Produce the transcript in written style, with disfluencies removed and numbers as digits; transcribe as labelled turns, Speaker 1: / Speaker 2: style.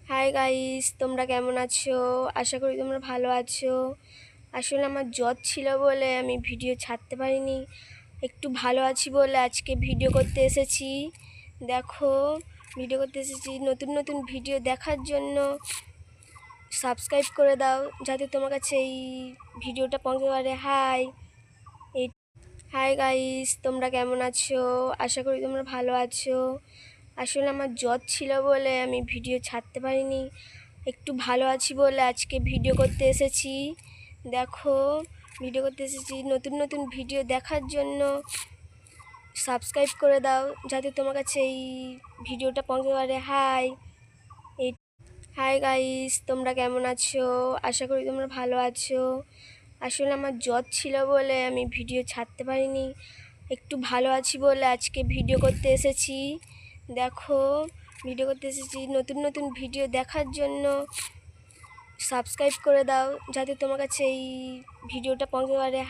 Speaker 1: Hi guys, তোমরা কেমন আছো? আশা করি তোমরা ভালো আছো। আসলে আমার জ্বর ছিল বলে আমি ভিডিও ছাড়তে পারিনি। একটু ভালো আছি বলে আজকে ভিডিও করতে এসেছি। দেখো, ভিডিও করতে এসেছি। নতুন নতুন ভিডিও দেখার জন্য সাবস্ক্রাইব করে দাও, যাতে তোমার কাছে এই ভিডিওটা পৌঁছতে পারে। এই হাই গাইস, তোমরা কেমন আছো? আশা করি তোমরা ভালো আছো। আসলে আমার জ্বর ছিল বলে আমি ভিডিও ছাড়তে পারিনি। একটু ভালো আছি বলে আজকে ভিডিও করতে এসেছি। দেখো, ভিডিও করতে এসেছি। নতুন নতুন ভিডিও দেখার জন্য সাবস্ক্রাইব করে দাও, যাতে তোমার কাছে এই ভিডিওটা পৌঁছতে পারে। এই হাই গাইস, তোমরা কেমন আছো? আশা করি তোমরা ভালো আছো। আসলে আমার জ্বর ছিল বলে আমি ভিডিও ছাড়তে পারিনি। একটু ভালো আছি বলে আজকে ভিডিও করতে এসেছি। দেখো, ভিডিও করতে এসেছি। নতুন নতুন ভিডিও দেখার জন্য সাবস্ক্রাইব করে দাও, যাতে তোমার কাছে এই ভিডিওটা পৌঁছতে পারে।